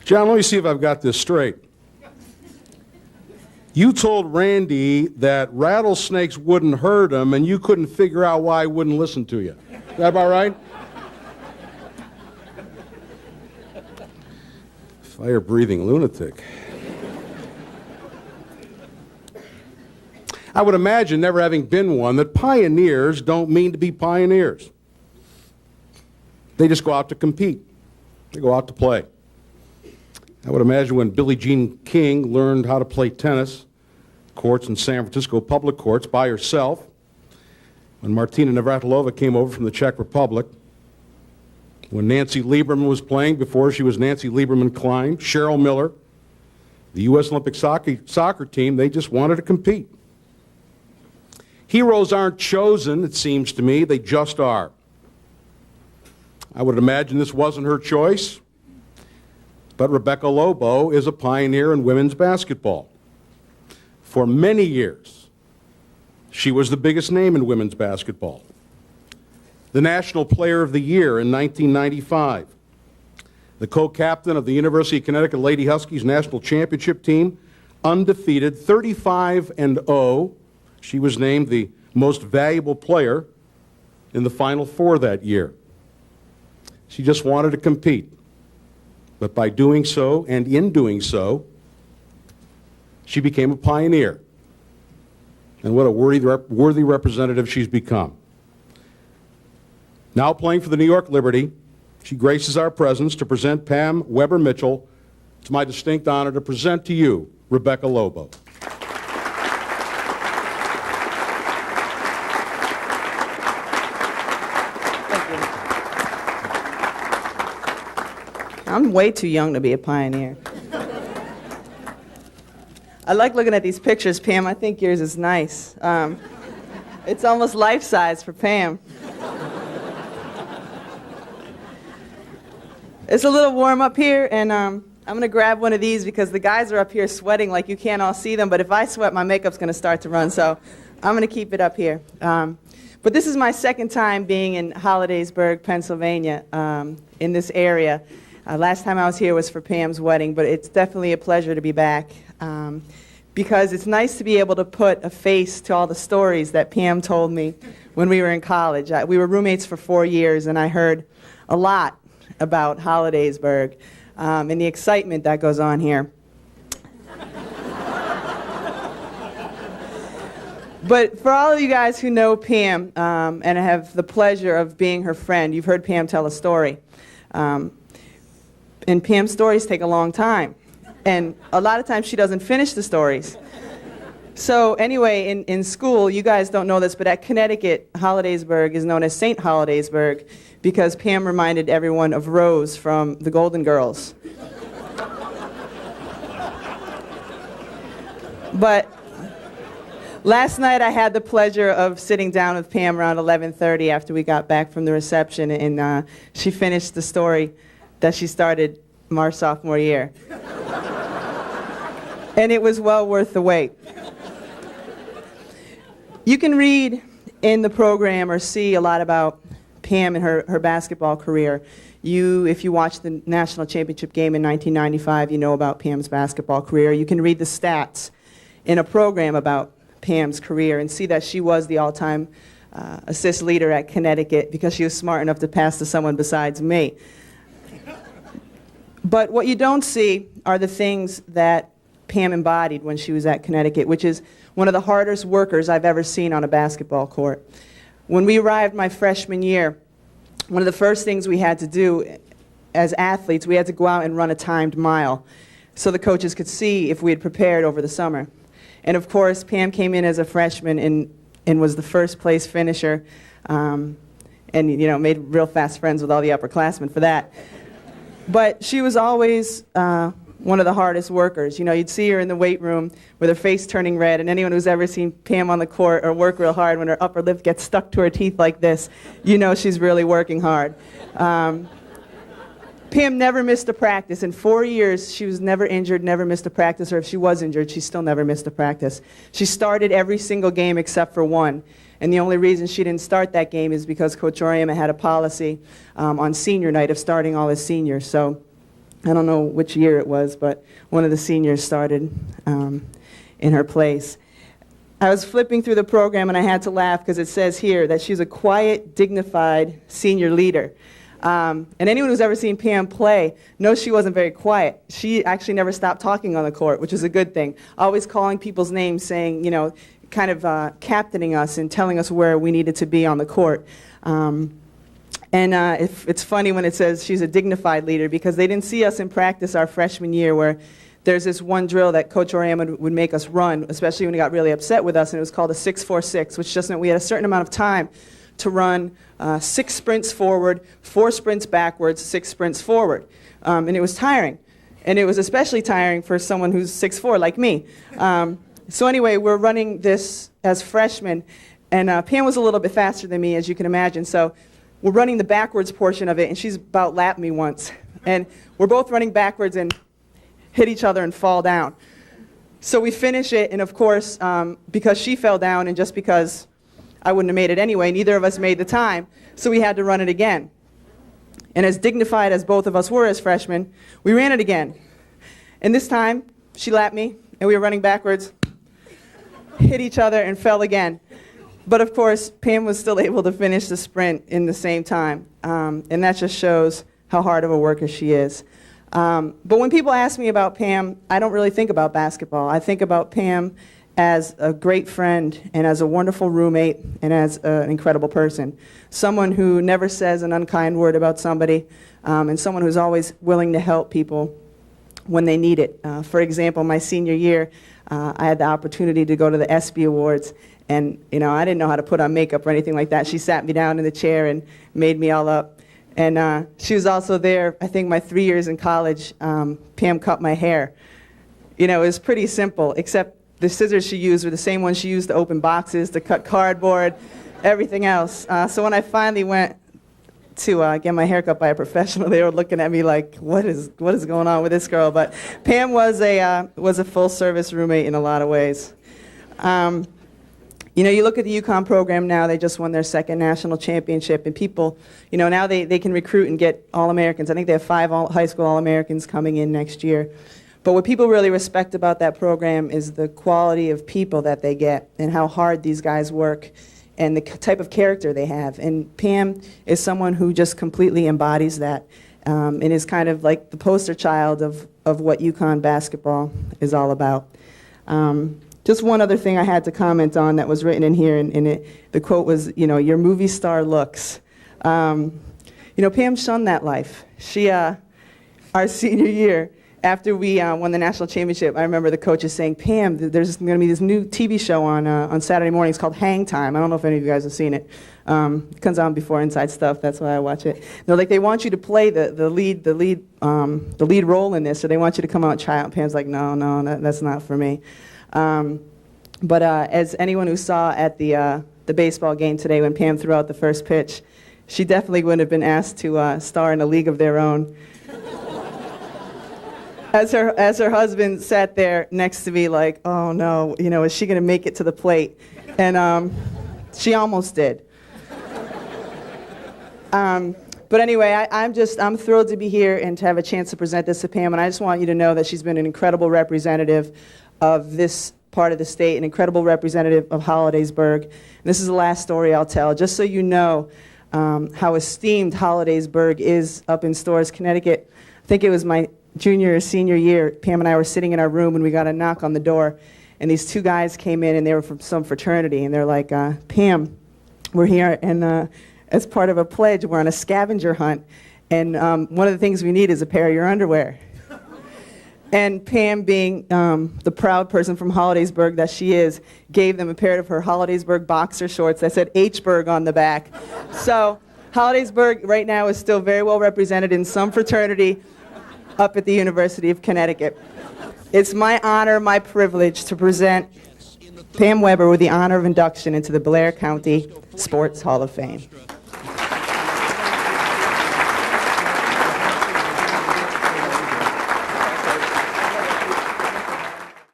John, let me see if I've got this straight. You told Randy that rattlesnakes wouldn't hurt him, and you couldn't figure out why he wouldn't listen to you. Is that about right? Fire-breathing lunatic. I would imagine, never having been one, that pioneers don't mean to be pioneers. They just go out to compete. They go out to play. I would imagine when Billie Jean King learned how to play tennis, courts in San Francisco, public courts, by herself, when Martina Navratilova came over from the Czech Republic, when Nancy Lieberman was playing before she was Nancy Lieberman-Klein, Cheryl Miller, the U.S. Olympic soccer team, they just wanted to compete. Heroes aren't chosen, it seems to me, they just are. I would imagine this wasn't her choice, but Rebecca Lobo is a pioneer in women's basketball. For many years, she was the biggest name in women's basketball. The National Player of the Year in 1995. The co-captain of the University of Connecticut Lady Huskies national championship team, undefeated, 35-0. She was named the most valuable player in the Final Four that year. She just wanted to compete. But by doing so, and in doing so, she became a pioneer. And what a worthy representative she's become. Now playing for the New York Liberty, she graces our presence to present Pam Weber-Mitchell. It's my distinct honor to present to you Rebecca Lobo. I'm way too young to be a pioneer. I like looking at these pictures, Pam. I think yours is nice. It's almost life-size for Pam. It's a little warm up here, and I'm going to grab one of these because the guys are up here sweating like you can't all see them, but if I sweat, my makeup's going to start to run, so I'm going to keep it up here. But this is my second time being in Hollidaysburg, Pennsylvania, in this area. Last time I was here was for Pam's wedding, but it's definitely a pleasure to be back because it's nice to be able to put a face to all the stories that Pam told me when we were in college. We were roommates for 4 years, and I heard a lot about Hollidaysburg and the excitement that goes on here. But for all of you guys who know Pam and have the pleasure of being her friend, you've heard Pam tell a story. And Pam's stories take a long time. And a lot of times she doesn't finish the stories. So anyway, in school, you guys don't know this, but at Connecticut, Hollidaysburg is known as St. Hollidaysburg because Pam reminded everyone of Rose from the Golden Girls. But last night I had the pleasure of sitting down with Pam around 11:30 after we got back from the reception, and she finished the story that she started our sophomore year. And it was well worth the wait. You can read in the program or see a lot about Pam and her basketball career. If you watched the national championship game in 1995, you know about Pam's basketball career. You can read the stats in a program about Pam's career and see that she was the all-time assist leader at Connecticut because she was smart enough to pass to someone besides me. But what you don't see are the things that Pam embodied when she was at Connecticut, which is one of the hardest workers I've ever seen on a basketball court. When we arrived my freshman year, one of the first things we had to do as athletes, we had to go out and run a timed mile so the coaches could see if we had prepared over the summer. And of course, Pam came in as a freshman and was the first place finisher, and made real fast friends with all the upperclassmen for that. But she was always one of the hardest workers. You'd see her in the weight room with her face turning red, and anyone who's ever seen Pam on the court or work real hard when her upper lip gets stuck to her teeth like this, you know she's really working hard. Pam never missed a practice. In 4 years, she was never injured, never missed a practice, or if she was injured, she still never missed a practice. She started every single game except for one. And the only reason she didn't start that game is because Coach Oriam had a policy on senior night of starting all his seniors. So I don't know which year it was, but one of the seniors started in her place. I was flipping through the program and I had to laugh because it says here that she's a quiet, dignified senior leader. And anyone who's ever seen Pam play knows she wasn't very quiet. She actually never stopped talking on the court, which is a good thing. Always calling people's names, saying, you know, kind of captaining us and telling us where we needed to be on the court. It's funny when it says she's a dignified leader because they didn't see us in practice our freshman year where there's this one drill that Coach Oriam would make us run, especially when he got really upset with us, and it was called a 6-4-6, which just meant we had a certain amount of time to run 6 sprints forward, 4 sprints backwards, 6 sprints forward. And it was tiring. And it was especially tiring for someone who's 6'4", like me. So anyway, we're running this as freshmen, and Pam was a little bit faster than me, as you can imagine. So we're running the backwards portion of it, and she's about lapped me once. And we're both running backwards and hit each other and fall down. So we finish it, and of course, because she fell down and just because I wouldn't have made it anyway, neither of us made the time, so we had to run it again. And as dignified as both of us were as freshmen, we ran it again. And this time, she lapped me, and we were running backwards, hit each other, and fell again. But of course, Pam was still able to finish the sprint in the same time. And that just shows how hard of a worker she is. But when people ask me about Pam, I don't really think about basketball. I think about Pam as a great friend and as a wonderful roommate and as an incredible person. Someone who never says an unkind word about somebody, and someone who's always willing to help people when they need it. For example, my senior year, I had the opportunity to go to the ESPY Awards, and I didn't know how to put on makeup or anything like that. She sat me down in the chair and made me all up. And she was also there, I think, my 3 years in college. Pam cut my hair. It was pretty simple, except the scissors she used were the same ones she used to open boxes, to cut cardboard, everything else. So when I finally went to get my hair cut by a professional, they were looking at me like, what is going on with this girl? But Pam was a full-service roommate in a lot of ways. You look at the UConn program now, they just won their 2nd national championship, and people, now they can recruit and get All-Americans. I think they have 5 high school All-Americans coming in next year. But what people really respect about that program is the quality of people that they get and how hard these guys work and the type of character they have. And Pam is someone who just completely embodies that and is kind of like the poster child of what UConn basketball is all about. Just one other thing I had to comment on that was written in here, and the quote was, your movie star looks. Pam shunned that life. She, our senior year, after we won the national championship, I remember the coaches saying, Pam, there's going to be this new TV show on Saturday mornings called Hang Time. I don't know if any of you guys have seen it. It comes on before Inside Stuff. That's why I watch it. They're like, they want you to play the lead role in this, so they want you to come out and try out. Pam's like, no, that's not for me. But as anyone who saw at the baseball game today when Pam threw out the first pitch, she definitely wouldn't have been asked to star in a league of their own. As her husband sat there next to me like, oh no, is she going to make it to the plate? And she almost did. But anyway, I'm thrilled to be here and to have a chance to present this to Pam, and I just want you to know that she's been an incredible representative of this part of the state, an incredible representative of Hollidaysburg. And this is the last story I'll tell, just so you know how esteemed Hollidaysburg is up in Storrs, Connecticut. I think it was my junior or senior year. Pam and I were sitting in our room and we got a knock on the door, and these 2 guys came in and they were from some fraternity, and they're like, Pam, we're here, and as part of a pledge, we're on a scavenger hunt, and one of the things we need is a pair of your underwear. And Pam, being the proud person from Hollidaysburg that she is, gave them a pair of her Hollidaysburg boxer shorts that said Hburg on the back. So Hollidaysburg right now is still very well represented in some fraternity up at the University of Connecticut. It's my honor, my privilege to present Pam Weber with the honor of induction into the Blair County Sports Hall of Fame.